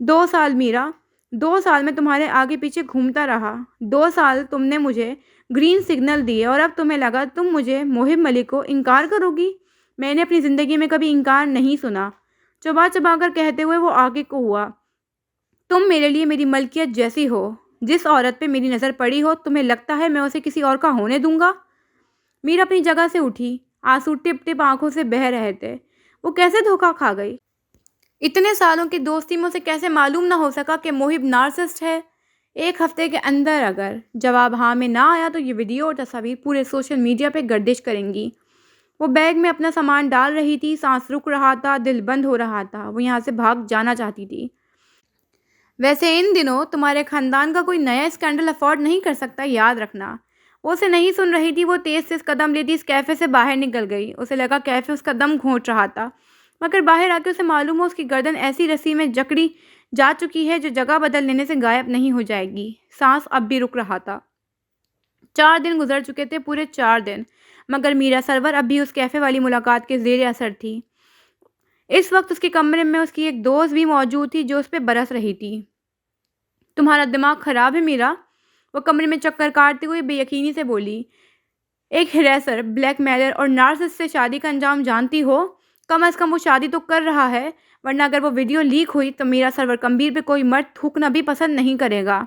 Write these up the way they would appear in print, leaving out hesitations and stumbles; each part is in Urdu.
2 سال میرا، 2 سال میں تمہارے آگے پیچھے گھومتا رہا، 2 سال تم نے مجھے گرین سگنل دیے اور اب تمہیں لگا تم مجھے محب ملک کو انکار کرو گی؟ میں نے اپنی زندگی میں کبھی انکار نہیں سنا۔ چبا چبا کر کہتے ہوئے وہ آگے کو ہوا۔ تم میرے لیے میری ملکیت جیسی ہو، جس عورت پہ میری نظر پڑی ہو تمہیں لگتا ہے میں اسے کسی اور کا ہونے دوں گا؟ میرا اپنی جگہ سے اٹھی، آنسو ٹپ ٹپ آنکھوں سے بہہ رہے تھے۔ وہ کیسے دھوکا کھا گئی؟ اتنے سالوں کی دوستی میں اسے کیسے معلوم نہ ہو سکا کہ محب نارسسٹ ہے؟ 1 ہفتے کے اندر اگر جواب ہاں میں نہ آیا تو یہ ویڈیو اور تصاویر پورے سوشل میڈیا پہ گردش کریں گی۔ وہ بیگ میں اپنا سامان ڈال رہی تھی، سانس رک رہا تھا، دل بند ہو رہا تھا، وہ یہاں سے بھاگ جانا چاہتی تھی۔ ویسے ان دنوں تمہارے خاندان کا کوئی نیا اسکینڈل افورڈ نہیں کر سکتا، یاد رکھنا۔ وہ اسے نہیں سن رہی تھی، وہ تیز تیز قدم لیتی اس کیفے سے باہر نکل گئی۔ اسے لگا کیفے اس کا دم گھونٹ رہا تھا، مگر باہر آ کے اسے معلوم ہو اس کی گردن ایسی رسی میں جکڑی جا چکی ہے جو جگہ بدل لینے سے غائب نہیں ہو جائے گی۔ سانس اب بھی رک رہا تھا۔ 4 دن گزر چکے تھے، پورے 4 دن، مگر میرا سرور اب بھی اس کیفے والی ملاقات کے زیر اثر تھی۔ اس وقت اس کے کمرے میں اس کی ایک دوست بھی موجود تھی جو اس پہ برس رہی تھی۔ تمہارا دماغ خراب ہے میرا؟ وہ کمرے میں چکر کاٹتے ہوئے بے یقینی سے بولی۔ ایک ہریسر، بلیک میلر اور نارسسسٹ سے شادی کا انجام جانتی ہو؟ کم از کم وہ شادی تو کر رہا ہے، ورنہ اگر وہ ویڈیو لیک ہوئی تو میرا سرور کمبیر پہ کوئی مرد تھوکنا بھی پسند نہیں کرے گا۔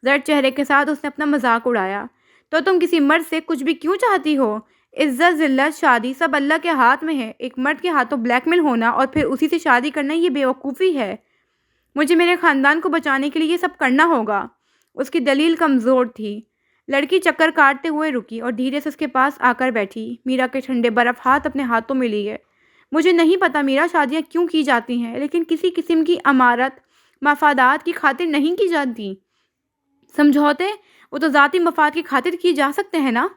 زرد چہرے کے ساتھ اس نے اپنا مذاق اڑایا۔ تو تم کسی مرد سے کچھ بھی کیوں چاہتی ہو؟ عزت، ذلت، شادی سب اللہ کے ہاتھ میں ہے۔ ایک مرد کے ہاتھوں بلیک میل ہونا اور پھر اسی سے شادی کرنا یہ بے وقوفی ہے۔ مجھے میرے خاندان کو بچانے کے لیے یہ سب کرنا ہوگا۔ اس کی دلیل کمزور تھی۔ لڑکی چکر کاٹتے ہوئے رکی اور دھیرے سے اس کے پاس آ کر بیٹھی۔ میرا کے ٹھنڈے برف ہاتھ اپنے ہاتھوں میں لیے۔ مجھے نہیں پتا میرا شادیاں کیوں کی جاتی ہیں، لیکن کسی قسم کی امارت مفادات کی خاطر نہیں کی جاتی۔ سمجھوتے وہ تو ذاتی مفاد کی خاطر کی جا سکتے ہیں نا؟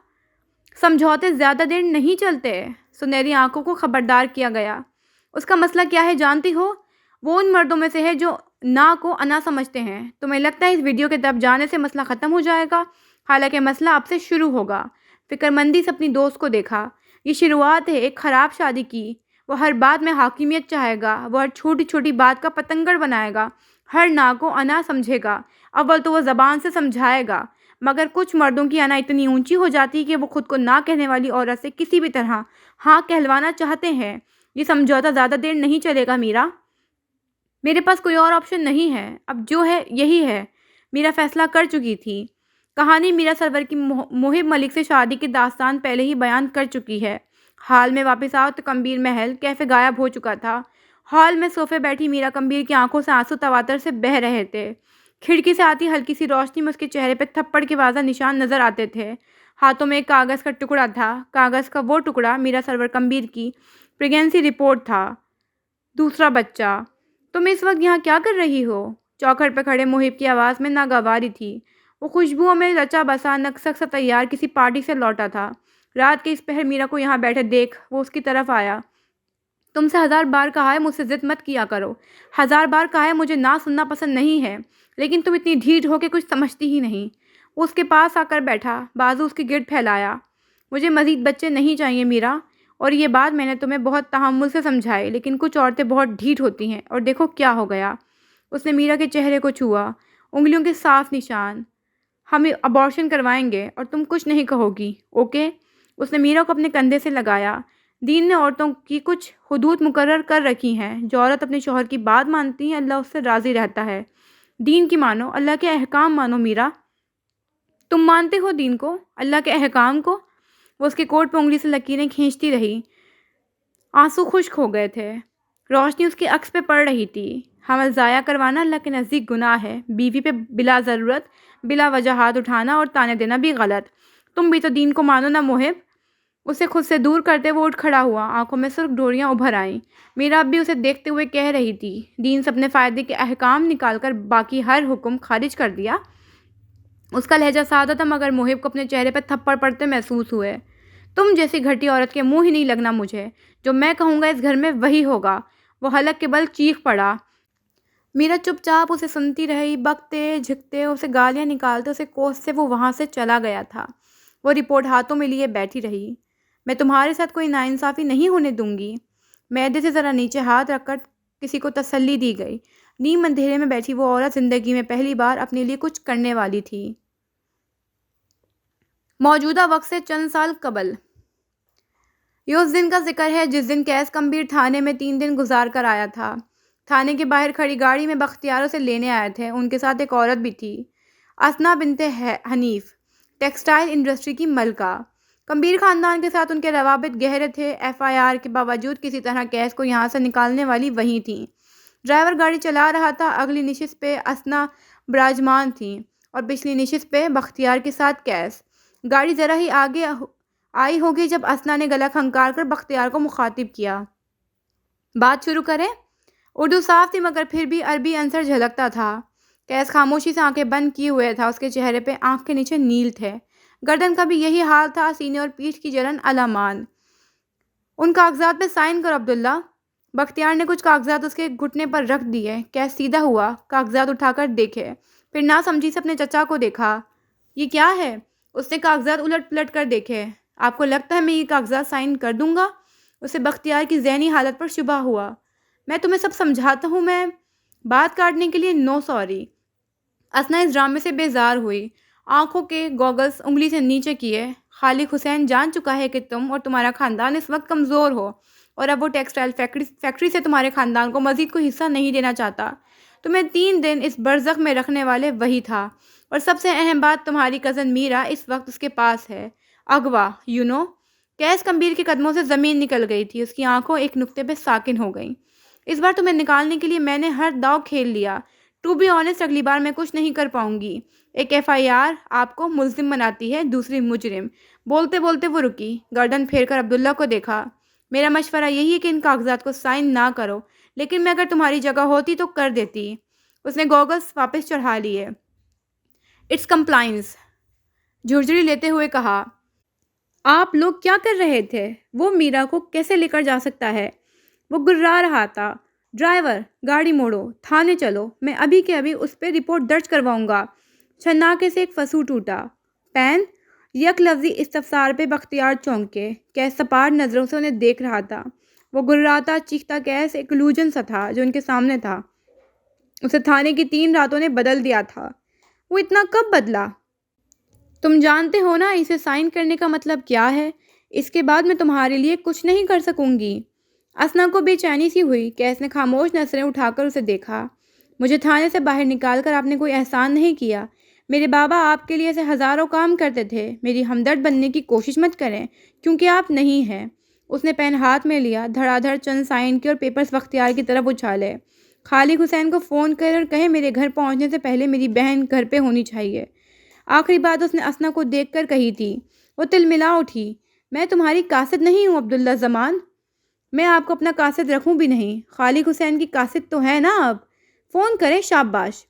سمجھوتے زیادہ دیر نہیں چلتے۔ سنہری آنکھوں کو خبردار کیا گیا۔ اس کا مسئلہ کیا ہے جانتی ہو؟ وہ ان مردوں میں سے ہے جو نا کو انا سمجھتے ہیں۔ تمہیں لگتا ہے اس ویڈیو کے دب جانے سے مسئلہ ختم ہو جائے گا، حالانکہ مسئلہ اب سے شروع ہوگا۔ فکر مندی سے اپنی دوست کو دیکھا۔ یہ شروعات ہے ایک خراب شادی کی۔ وہ ہر بات میں حاکمیت چاہے گا، وہ ہر چھوٹی چھوٹی بات کا پتنگڑ بنائے گا، ہر نا کو انا سمجھے گا۔ اول تو وہ زبان سے سمجھائے گا، مگر کچھ مردوں کی انا اتنی اونچی ہو جاتی ہے کہ وہ خود کو نہ کہنے والی عورت سے کسی بھی طرح ہاں کہلوانا چاہتے ہیں۔ یہ سمجھوتا زیادہ دیر نہیں چلے گا میرا۔ میرے پاس کوئی اور آپشن نہیں ہے، اب جو ہے یہی ہے۔ میرا فیصلہ کر چکی تھی۔ کہانی میرا سرور کی محب ملک سے شادی کی داستان پہلے ہی بیان کر چکی ہے۔ ہال میں واپس آؤ تو کمبیر محل کیفے غائب ہو چکا تھا۔ ہال میں صوفے بیٹھی میرا کمبیر کی آنکھوں سے آنسو تواتر سے بہہ رہے تھے۔ کھڑکی سے آتی ہلکی سی روشنی میں اس کے چہرے پہ تھپڑ کے واضح نشان نظر آتے تھے۔ ہاتھوں میں ایک کاغذ کا ٹکڑا تھا۔ کاغذ کا وہ ٹکڑا میرا سرور کمبیر کی پریگنینسی رپورٹ تھا۔ دوسرا بچہ۔ تم اس وقت یہاں کیا کر رہی ہو؟ چوکھٹ پہ کھڑے محب کی آواز میں ناگواری تھی۔ وہ خوشبوؤں میں رچا بسا نکسک سا تیار کسی پارٹی سے لوٹا تھا۔ رات کے اس پہر میرا کو یہاں بیٹھے دیکھ وہ اس کی طرف آیا۔ تم سے 1000 بار کہا ہے مجھ سے ضد مت کیا کرو، 1000 بار کہا ہے مجھے نہ سننا پسند نہیں ہے، لیکن تم اتنی ڈھیٹ ہو کے کچھ سمجھتی ہی نہیں۔ وہ اس کے پاس آ کر بیٹھا، بازو اس کے گرد پھیلایا۔ مجھے مزید بچے نہیں چاہیے میرا، اور یہ بات میں نے تمہیں بہت تحمل سے سمجھائی، لیکن کچھ عورتیں بہت ڈھیٹ ہوتی ہیں، اور دیکھو کیا ہو گیا۔ اس نے میرا کے چہرے کو چھوا، انگلیوں کے صاف نشان۔ ہم ابارشن کروائیں گے اور تم کچھ نہیں کہو گی، اوکے؟ اس نے میرا کو اپنے کندھے سے لگایا۔ دین نے عورتوں کی کچھ حدود مقرر کر رکھی ہیں۔ جو عورت اپنے شوہر کی بات مانتی ہے اللہ اس سے راضی رہتا ہے۔ دین کی مانو، اللہ کے احکام مانو میرا۔ تم مانتے ہو دین کو، اللہ کے احکام کو؟ وہ اس کے کوٹ پہ انگلی سے لکیریں کھینچتی رہی۔ آنسو خشک ہو گئے تھے۔ روشنی اس کے عکس پہ پڑ رہی تھی۔ حمل ضائع کروانا اللہ کے نزدیک گناہ ہے۔ بیوی پہ بلا ضرورت بلا وجہ ہاتھ اٹھانا اور تانے دینا بھی غلط۔ تم بھی تو دین کو مانو نا محب۔ اسے خود سے دور کرتے وہ اٹھ کھڑا ہوا، آنکھوں میں سرخ ڈوریاں ابھر آئیں۔ میرا اب بھی اسے دیکھتے ہوئے کہہ رہی تھی، دین سے اپنے فائدے کے احکام نکال کر باقی ہر حکم خارج کر دیا۔ اس کا لہجہ سادہ تھا، مگر محب کو اپنے چہرے پہ تھپڑ پڑتے محسوس ہوئے۔ تم جیسی گھٹی عورت کے منہ ہی نہیں لگنا مجھے۔ جو میں کہوں گا اس گھر میں وہی ہوگا۔ وہ حلق کے بل چیخ پڑا۔ میرا چپ چاپ اسے سنتی رہی، بکتے جھکتے اسے گالیاں نکالتے اسے کوستے وہ وہاں سے چلا گیا تھا۔ وہ رپورٹ ہاتھوں میں لیے بیٹھی رہی۔ میں تمہارے ساتھ کوئی ناانصافی نہیں ہونے دوں گی۔ معدے سے ذرا نیچے ہاتھ رکھ کر کسی کو تسلی دی گئی۔ نیم اندھیرے میں بیٹھی وہ عورت زندگی میں پہلی بار اپنے لیے کچھ کرنے والی تھی۔ موجودہ وقت سے چند سال قبل۔ یہ اس دن کا ذکر ہے جس دن قیس کمبیر تھانے میں 3 دن گزار کر آیا تھا۔ تھانے کے باہر کھڑی گاڑی میں بختیار اسے لینے آئے تھے۔ ان کے ساتھ ایک عورت بھی تھی، اسنا بنت حنیف، ٹیکسٹائل انڈسٹری کی ملکہ۔ کمبیر خاندان کے ساتھ ان کے روابط گہرے تھے۔ FIR کے باوجود کسی طرح قیس کو یہاں سے نکالنے والی وہی تھیں۔ ڈرائیور گاڑی چلا رہا تھا۔ اگلی نشست پہ اسنا براجمان تھیں اور پچھلی نشست پہ بختیار کے ساتھ قیس۔ گاڑی ذرا ہی آگے آئی ہوگی جب اسنا نے گلا کھنکار کر بختیار کو مخاطب کیا۔ بات شروع کریں؟ اردو صاف تھی مگر پھر بھی عربی عنصر جھلکتا تھا۔ قیس خاموشی سے آنکھیں بند کیے ہوئے تھا۔ اس کے چہرے پہ آنکھ کے نیچے نیل تھے۔ گردن کا بھی یہی حال تھا، سینے اور پیٹھ کی جلن علامات۔ ان کاغذات پہ سائن کرو عبداللہ۔ بختیار نے کچھ کاغذات اس کے گھٹنے پر رکھ دیے۔ قیس سیدھا ہوا، کاغذات اٹھا کر دیکھے، پھر نہ سمجھی سے اپنے چچا کو دیکھا۔ یہ کیا ہے؟ اس نے کاغذات الٹ پلٹ کر دیکھے۔ آپ کو لگتا ہے میں یہ کاغذات سائن کر دوں گا؟ اسے بختیار کی ذہنی حالت پر شبہ ہوا۔ میں تمہیں سب سمجھاتا ہوں، میں بات کاٹنے کے لیے نو سوری۔ اسنا اس ڈرامے سے بیزار ہوئی، آنکھوں کے گوگلز انگلی سے نیچے کیے۔ خالق حسین جان چکا ہے کہ تم اور تمہارا خاندان اس وقت کمزور ہو اور اب وہ ٹیکسٹائل فیکٹری سے تمہارے خاندان کو مزید کوئی حصہ نہیں دینا چاہتا۔ تمہیں 3 دن اس برزخ میں رکھنے والے وہی تھا، اور سب سے اہم بات تمہاری کزن میرا اس وقت اس کے پاس ہے۔ اغوا قیس کمبیر کے قدموں سے زمین نکل گئی تھی۔ اس کی آنکھوں ایک نقطے پہ ساکن ہو گئیں۔ اس بار تمہیں نکالنے کے لیے میں نے ہر داؤ کھیل لیا۔ ٹو بی آنیسٹ، اگلی بار میں کچھ نہیں کر پاؤں گی۔ ایک FIR آپ کو ملزم بناتی ہے، دوسری مجرم۔ بولتے بولتے وہ رکی، گردن پھیر کر عبداللہ کو دیکھا۔ میرا مشورہ یہی ہے کہ ان کاغذات کو سائن نہ کرو، لیکن میں اگر تمہاری جگہ ہوتی تو کر دیتی۔ اس نے گوگلز واپس چڑھا لیے۔ اٹس کمپلائنس، جھرجھری لیتے ہوئے کہا۔ آپ لوگ کیا کر رہے تھے؟ وہ میرا کو کیسے لے کر جا سکتا ہے؟ وہ گررا رہا تھا۔ ڈرائیور، گاڑی موڑو، تھانے چلو، میں ابھی کے ابھی اس پہ رپورٹ درج کرواؤں گا۔ چھناکے سے ایک فسو ٹوٹا۔ پین؟ یک لفظی استفسار پہ بختیار چونکے۔ قیس سپاٹ نظروں سے انہیں دیکھ رہا تھا۔ وہ گرراتا چیختا قیس ایک الوژن سا تھا جو ان کے سامنے تھا۔ اسے تھانے کی 3 راتوں نے بدل دیا تھا۔ وہ اتنا کب بدلا؟ تم جانتے ہو نا اسے سائن کرنے کا مطلب کیا ہے؟ اس کے بعد میں تمہارے لیے کچھ نہیں کر سکوں گی۔ اسنا کو بے چینی سی ہوئی۔ قیس نے خاموش نظریں اٹھا کر اسے دیکھا۔ مجھے تھانے سے باہر نکال کر آپ نے کوئی احسان نہیں کیا۔ میرے بابا آپ کے لیے ایسے ہزاروں کام کرتے تھے۔ میری ہمدرد بننے کی کوشش مت کریں، کیونکہ آپ نہیں ہیں۔ اس نے پین ہاتھ میں لیا، دھڑا دھڑ چند سائن کیے اور پیپرز بختیار کی طرف اچھالے۔ خالق حسین کو فون کر اور کہیں میرے گھر پہنچنے سے پہلے میری بہن گھر پہ ہونی چاہیے۔ آخری بات اس نے اسنا کو دیکھ کر کہی تھی۔ وہ تلملا اٹھی۔ میں تمہاری قاصد نہیں ہوں عبداللہ زمان۔ میں آپ کو اپنا قاصد رکھوں بھی نہیں۔ خالق حسین کی قاصد تو ہے نا اب؟ فون کریں، شاباش۔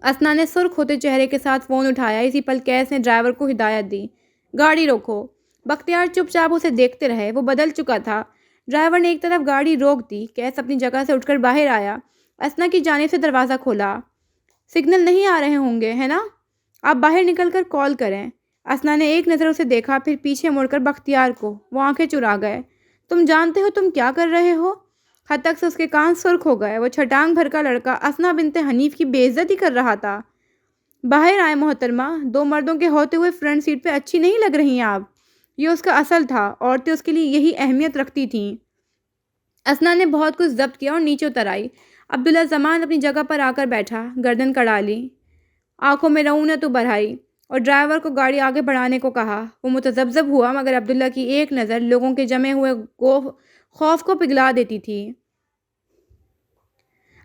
اسنا نے سرخ ہوتے چہرے کے ساتھ فون اٹھایا۔ اسی پل قیس نے ڈرائیور کو ہدایت دی، گاڑی روکو۔ بختیار چپ چاپ اسے دیکھتے رہے۔ وہ بدل چکا تھا۔ ڈرائیور نے ایک طرف گاڑی روک دی۔ قیس اپنی جگہ سے اٹھ کر باہر آیا۔ اسنا کی جانب سے دروازہ کھولا۔ سگنل نہیں آ رہے ہوں گے، ہے نا؟ آپ باہر نکل کر کال کریں۔ اسنا نے ایک نظر اسے دیکھا، پھر پیچھے مڑ کر بختیار کو۔ وہ آنکھیں چرا گئے۔ تم جانتے ہو تم کیا کر رہے ہو؟ حد تک سے اس کے کان سرخ ہو گئے۔ وہ چھٹانگ بھر کا لڑکا اسنا بنت حنیف کی بے عزتی کر رہا تھا۔ باہر آئے محترمہ، 2 مردوں کے ہوتے ہوئے فرنٹ سیٹ پہ اچھی نہیں لگ رہی ہیں آپ۔ یہ اس کا اصل تھا، عورتیں اس کے لیے یہی اہمیت رکھتی تھیں۔ اسنا نے بہت کچھ ضبط کیا اور نیچے اتر آئی۔ عبداللہ زمان اپنی جگہ پر آ کر بیٹھا، گردن کڑا لی، آنکھوں میں رعونت ابھرائی اور ڈرائیور کو گاڑی آگے بڑھانے کو کہا۔ وہ متذبذب ہوا مگر عبداللہ کی ایک نظر لوگوں کے جمے ہوئے خوف کو پگھلا دیتی تھی۔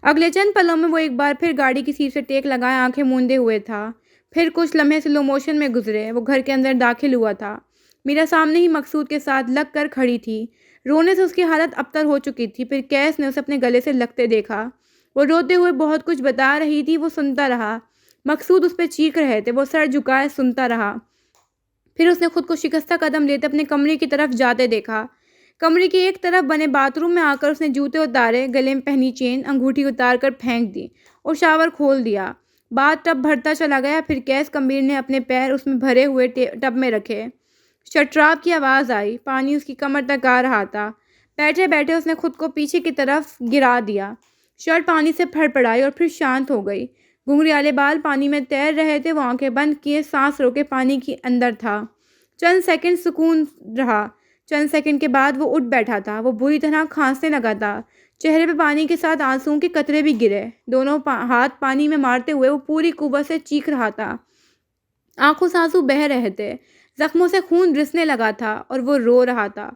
اگلے چند پلوں میں وہ ایک بار پھر گاڑی کی سیٹ سے ٹیک لگائے آنکھیں موندے ہوئے تھا۔ پھر کچھ لمحے سلو موشن میں گزرے۔ وہ گھر کے اندر داخل ہوا تھا۔ میرا سامنے ہی مقصود کے ساتھ لگ کر کھڑی تھی۔ رونے سے اس کی حالت ابتر ہو چکی تھی۔ پھر قیس نے اسے اپنے گلے سے لگتے دیکھا۔ وہ روتے ہوئے بہت کچھ بتا رہی تھی۔ وہ سنتا رہا۔ مقصود اس پہ چیخ رہے تھے۔ وہ سر جھکائے سنتا رہا۔ پھر اس نے خود کو شکستہ قدم لیتے اپنے کمرے کی طرف جاتے دیکھا۔ کمرے کی ایک طرف بنے باتھ روم میں آ کر اس نے جوتے اتارے، گلے میں پہنی چین انگوٹھی اتار کر پھینک دی اور شاور کھول دیا۔ باتھ ٹب بھرتا چلا گیا۔ پھر قیس کمبیر نے اپنے پیر اس میں بھرے ہوئے ٹب میں رکھے۔ شٹراب کی آواز آئی۔ پانی اس کی کمر تک آ رہا تھا۔ بیٹھے بیٹھے اس نے خود کو پیچھے کی طرف گرا دیا۔ شرٹ پانی سے پھڑ پڑائی اور پھر شانت ہو گئی۔ گھنگریالے بال پانی میں تیر رہے تھے، وہ آنکھیں بند کیے سانس روکے پانی کے اندر تھا۔ چند سیکنڈ سکون رہا۔ چند سیکنڈ کے بعد وہ اٹھ بیٹھا تھا۔ وہ بری طرح کھانسنے لگا تھا۔ چہرے پہ پانی کے ساتھ آنسوؤں کے قطرے بھی گرے۔ دونوں ہاتھ پانی میں مارتے ہوئے وہ پوری قوت سے چیخ رہا تھا۔ آنکھوں سے آنسو بہہ رہے تھے، زخموں سے خون رسنے لگا تھا اور وہ رو رہا تھا۔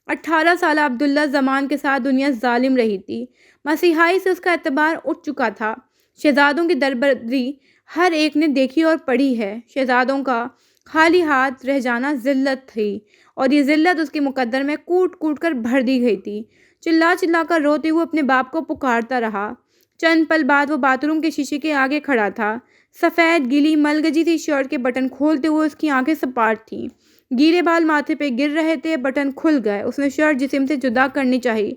18 سالہ عبداللہ زمان کے ساتھ دنیا ظالم رہی تھی۔ مسیحائی سے اس کا اعتبار اٹھ چکا تھا۔ شہزادوں کی دربدری ہر ایک نے دیکھی اور پڑھی ہے۔ شہزادوں کا خالی ہاتھ رہ جانا ذلت تھی، اور یہ ذلت اس کے مقدر میں کوٹ کوٹ کر بھر دی گئی تھی۔ چلا چلا کر روتے ہوئے اپنے باپ کو پکارتا رہا۔ چند پل بعد وہ باتھ روم کے شیشے کے آگے کھڑا تھا۔ سفید گیلی ملگجی تھی شرٹ کے بٹن کھولتے ہوئے اس کی آنکھیں سپاٹ تھیں۔ گیلے بال ماتھے پہ گر رہے تھے، بٹن کھل گئے۔ اس نے شرٹ جسم سے جدا کرنی چاہی،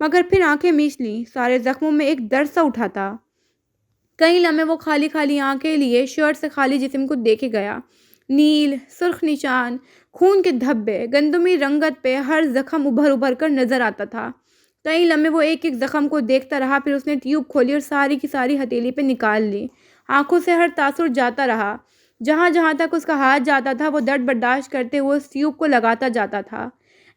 مگر پھر آنکھیں میچ لیں۔ سارے زخموں میں ایک درد سا اٹھا تھا۔ کئی لمحے وہ خالی خالی آنکھیں لیے شرٹ سے خالی جسم کو دیکھے گیا۔ نیل، سرخ نشان، خون کے دھبے، گندمی رنگت پہ ہر زخم ابھر ابھر کر نظر آتا تھا۔ کئی لمحے وہ ایک ایک زخم کو دیکھتا رہا، پھر اس نے ٹیوب کھولی اور ساری کی ساری ہتھیلی پہ نکال لی۔ آنکھوں سے ہر تاثر جاتا رہا۔ جہاں جہاں تک اس کا ہاتھ جاتا تھا وہ درد برداشت کرتے ہوئے اس ٹیوب کو لگاتا جاتا تھا۔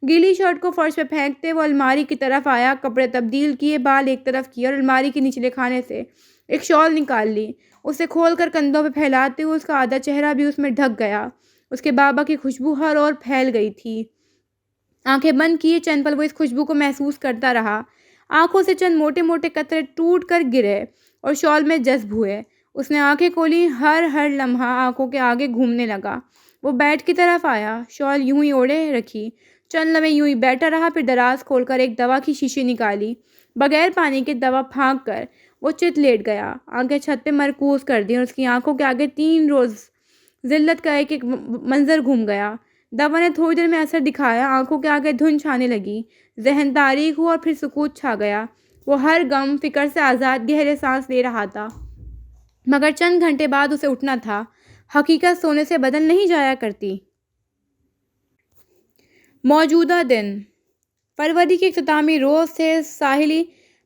گیلی شرٹ کو فرش پہ پھینکتے وہ الماری کی طرف آیا، کپڑے تبدیل کیے، بال ایک طرف کیے اور الماری کے نچلے خانے سے ایک شال نکال لی۔ اسے کھول کر کندھوں پہ پھیلاتے ہوئے اس کا آدھا چہرہ بھی اس میں ڈھک گیا۔ اس کے بابا کی خوشبو ہر اور پھیل گئی تھی۔ آنکھیں بند کیے چند پل وہ اس خوشبو کو محسوس کرتا رہا۔ آنکھوں سے چند موٹے موٹے قطرے ٹوٹ کر گرے اور شال میں جذب ہوئے۔ اس نے آنکھیں کھولی، ہر لمحہ آنکھوں کے آگے گھومنے لگا۔ وہ بیڈ کی طرف آیا، شال یوں ہی اوڑھے رکھی، چند لمحے یوں ہی بیٹھا رہا، پھر دراز کھول کر ایک دوا کی شیشی نکالی۔ بغیر پانی کے دوا پھانک کر وہ چت لیٹ گیا، آنکھیں چھت پہ مرکوز کر دیں، اور اس کی آنکھوں کے آگے 3 روز ذلت کا ایک ایک منظر گھوم گیا۔ دوا نے تھوڑی دیر میں اثر دکھایا، آنکھوں کے آگے دھند چھانے لگی، ذہن تاریک ہوا اور پھر سکوت چھا گیا۔ وہ ہر غم فکر سے آزاد گہرے سانس لے رہا تھا، مگر چند گھنٹے بعد اسے اٹھنا تھا۔ حقیقت سونے سے بدل نہیں جایا کرتی۔ موجودہ دن فروری کے اختتامی روز سے ساحلی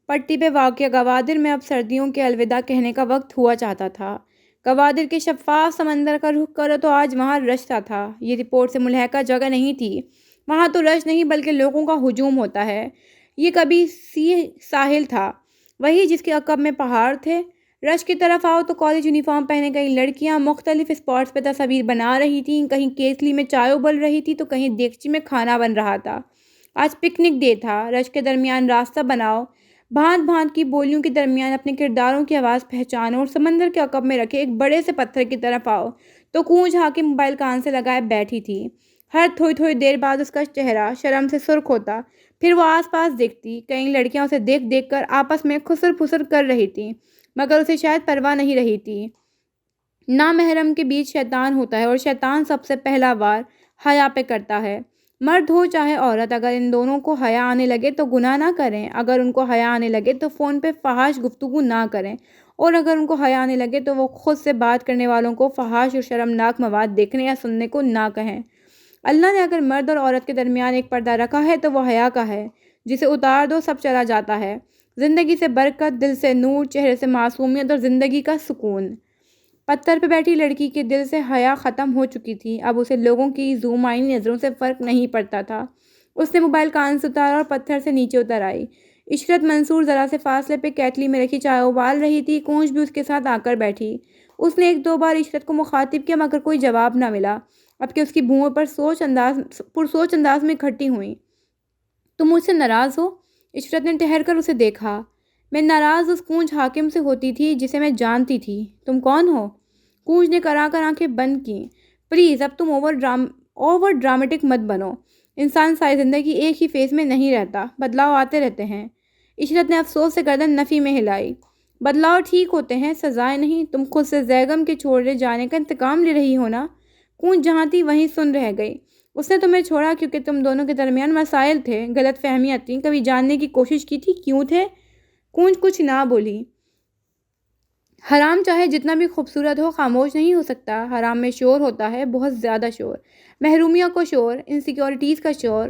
پٹی پہ واقع گوادر میں اب سردیوں کے الوداع کہنے کا وقت ہوا چاہتا تھا۔ گوادر کے شفاف سمندر کا رخ کرو تو آج وہاں رش سا تھا۔ یہ رپورٹ سے ملحقہ جگہ نہیں تھی۔ وہاں تو رش نہیں بلکہ لوگوں کا ہجوم ہوتا ہے۔ یہ کبھی ساحل تھا، وہی جس کے عقب میں پہاڑ تھے۔ رش کی طرف آؤ تو کالج یونیفارم پہنے کئی لڑکیاں مختلف اسپاٹس پہ تصاویر بنا رہی تھیں، کہیں کیتلی میں چائے ابل رہی تھی تو کہیں دیگچی میں کھانا بن رہا تھا۔ آج پکنک ڈے تھا۔ رش کے درمیان راستہ بناؤ، بھانت بھانت کی بولیوں کے درمیان اپنے کرداروں کی آواز پہچانو، اور سمندر کے عقب میں رکھے ایک بڑے سے پتھر کی طرف آؤ تو کونج ہاکم موبائل کان سے لگائے بیٹھی تھی۔ ہر تھوڑی تھوڑی دیر بعد اس کا چہرہ شرم سے سرخ ہوتا، پھر وہ آس پاس دیکھتی۔ کئی لڑکیاں اسے دیکھ دیکھ کر آپس میں خسر پھسر کر رہی تھیں، مگر اسے شاید پرواہ نہیں رہی تھی۔ نامحرم کے بیچ شیطان ہوتا ہے، اور شیطان سب سے پہلا وار حیا پہ کرتا ہے۔ مرد ہو چاہے عورت، اگر ان دونوں کو حیا آنے لگے تو گناہ نہ کریں، اگر ان کو حیا آنے لگے تو فون پہ فحش گفتگو نہ کریں، اور اگر ان کو حیا آنے لگے تو وہ خود سے بات کرنے والوں کو فحش اور شرمناک مواد دیکھنے یا سننے کو نہ کہیں۔ اللہ نے اگر مرد اور عورت کے درمیان ایک پردہ رکھا ہے تو وہ حیا کا ہے، جسے اتار دو سب چلا جاتا ہے۔ زندگی سے برکت، دل سے نور، چہرے سے معصومیت اور زندگی کا سکون۔ پتھر پہ بیٹھی لڑکی کے دل سے حیا ختم ہو چکی تھی۔ اب اسے لوگوں کی زوم آئینی نظروں سے فرق نہیں پڑتا تھا۔ اس نے موبائل کان سے اتارا اور پتھر سے نیچے اتر آئی۔ عشرت منصور ذرا سے فاصلے پہ کیٹلی میں رکھی چائے ابال رہی تھی، کونج بھی اس کے ساتھ آ کر بیٹھی۔ اس نے 1-2 بار عشرت کو مخاطب کیا، مگر کوئی جواب نہ ملا، اب کہ اس کی بھوؤں پر پرسوچ انداز میں کھٹی ہوئیں۔ تم مجھ سے ناراض ہو؟ عشرت نے ٹھہر کر اسے دیکھا۔ میں ناراض اس کونج حاکم سے ہوتی تھی جسے میں جانتی تھی۔ تم کون ہو؟ کونج نے کرا کر آنکھیں بند کیں۔ پلیز اب تم اوور ڈرامیٹک مت بنو۔ انسان ساری زندگی ایک ہی فیس میں نہیں رہتا، بدلاؤ آتے رہتے ہیں۔ عشرت نے افسوس سے گردن نفی میں ہلائی۔ بدلاؤ ٹھیک ہوتے ہیں، سزائیں نہیں۔ تم خود سے زیغم کے چھوڑے جانے کا انتقام لے رہی ہو نا؟ کونج جہاں تھی وہیں سن رہ گئی۔ اس نے تمہیں چھوڑا کیونکہ تم دونوں کے درمیان مسائل تھے، غلط فہمیاں تھیں، کبھی جاننے کی کوشش کی تھی کیوں تھے؟ کونج کچھ نہ بولی۔ حرام چاہے جتنا بھی خوبصورت ہو خاموش نہیں ہو سکتا۔ حرام میں شور ہوتا ہے، بہت زیادہ شور، محرومیوں کا شور، انسیکیورٹیز کا شور،